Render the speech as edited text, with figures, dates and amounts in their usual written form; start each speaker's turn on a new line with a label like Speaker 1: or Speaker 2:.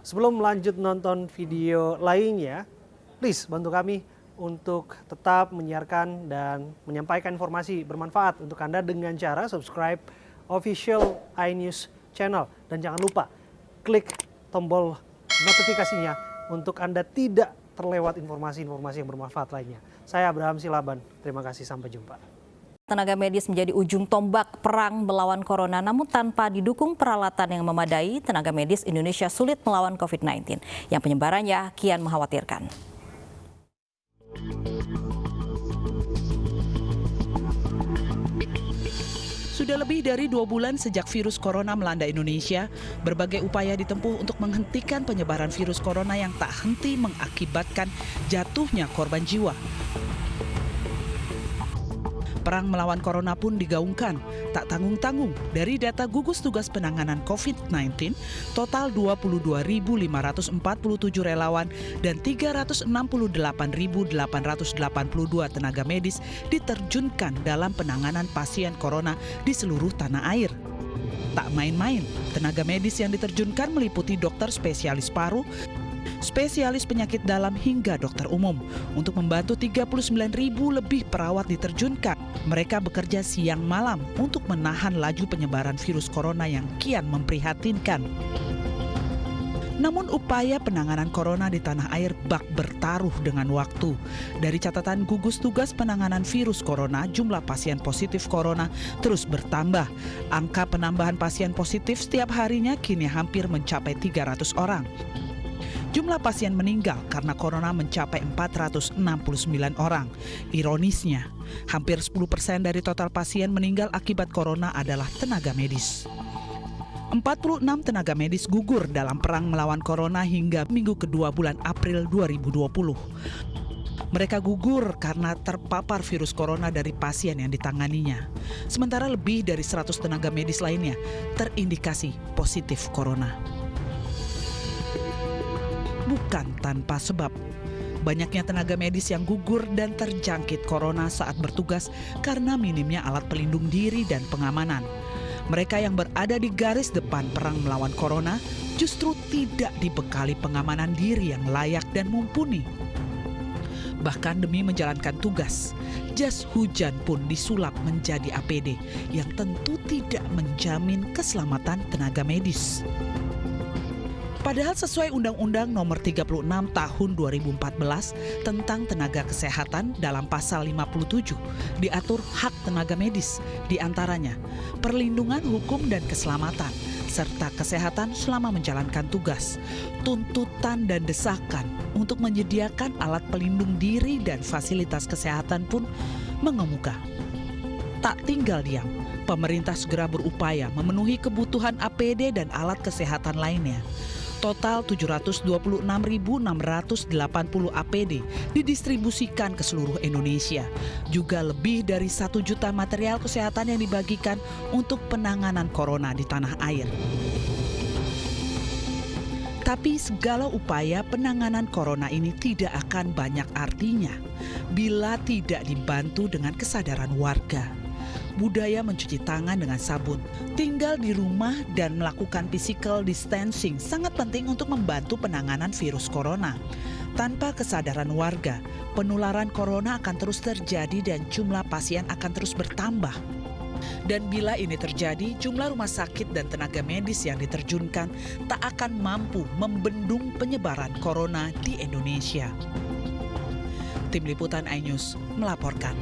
Speaker 1: Sebelum lanjut nonton video lainnya, please bantu kami untuk tetap menyiarkan dan menyampaikan informasi bermanfaat untuk Anda dengan cara subscribe official iNews channel. Dan jangan lupa klik tombol notifikasinya untuk Anda tidak terlewat informasi-informasi yang bermanfaat lainnya. Saya Abraham Silaban, terima kasih, sampai jumpa.
Speaker 2: Tenaga medis menjadi ujung tombak perang melawan corona, namun tanpa didukung peralatan yang memadai, tenaga medis Indonesia sulit melawan COVID-19 yang penyebarannya kian mengkhawatirkan.
Speaker 3: Sudah lebih dari 2 bulan sejak virus corona melanda Indonesia, berbagai upaya ditempuh untuk menghentikan penyebaran virus corona yang tak henti mengakibatkan jatuhnya korban jiwa. Perang melawan corona pun digaungkan, tak tanggung-tanggung. Dari data gugus tugas penanganan COVID-19, total 22.547 relawan dan 368.882 tenaga medis diterjunkan dalam penanganan pasien corona di seluruh tanah air. Tak main-main, tenaga medis yang diterjunkan meliputi dokter spesialis paru, spesialis penyakit dalam hingga dokter umum. Untuk membantu 39.000 lebih perawat diterjunkan. Mereka bekerja siang malam untuk menahan laju penyebaran virus corona yang kian memprihatinkan. Namun upaya penanganan corona di tanah air bak bertaruh dengan waktu. Dari catatan gugus tugas penanganan virus corona, jumlah pasien positif corona terus bertambah. Angka penambahan pasien positif setiap harinya kini hampir mencapai 300 orang. Jumlah pasien meninggal karena corona mencapai 469 orang. Ironisnya, hampir 10% dari total pasien meninggal akibat corona adalah tenaga medis. 46 tenaga medis gugur dalam perang melawan corona hingga minggu kedua bulan April 2020. Mereka gugur karena terpapar virus corona dari pasien yang ditanganinya. Sementara lebih dari 100 tenaga medis lainnya terindikasi positif corona. Bukan tanpa sebab. Banyaknya tenaga medis yang gugur dan terjangkit corona saat bertugas karena minimnya alat pelindung diri dan pengamanan. Mereka yang berada di garis depan perang melawan corona justru tidak dibekali pengamanan diri yang layak dan mumpuni. Bahkan demi menjalankan tugas, jas hujan pun disulap menjadi APD yang tentu tidak menjamin keselamatan tenaga medis. Padahal sesuai Undang-Undang Nomor 36 Tahun 2014 tentang Tenaga Kesehatan dalam Pasal 57 diatur hak tenaga medis, diantaranya perlindungan hukum dan keselamatan, serta kesehatan selama menjalankan tugas. Tuntutan dan desakan untuk menyediakan alat pelindung diri dan fasilitas kesehatan pun mengemuka. Tak tinggal diam, pemerintah segera berupaya memenuhi kebutuhan APD dan alat kesehatan lainnya. Total 726.680 APD didistribusikan ke seluruh Indonesia. Juga lebih dari 1 juta material kesehatan yang dibagikan untuk penanganan corona di tanah air. Tapi segala upaya penanganan corona ini tidak akan banyak artinya bila tidak dibantu dengan kesadaran warga. Budaya mencuci tangan dengan sabun, tinggal di rumah dan melakukan physical distancing sangat penting untuk membantu penanganan virus corona. Tanpa kesadaran warga, penularan corona akan terus terjadi dan jumlah pasien akan terus bertambah. Dan bila ini terjadi, jumlah rumah sakit dan tenaga medis yang diterjunkan tak akan mampu membendung penyebaran corona di Indonesia. Tim Liputan iNews melaporkan.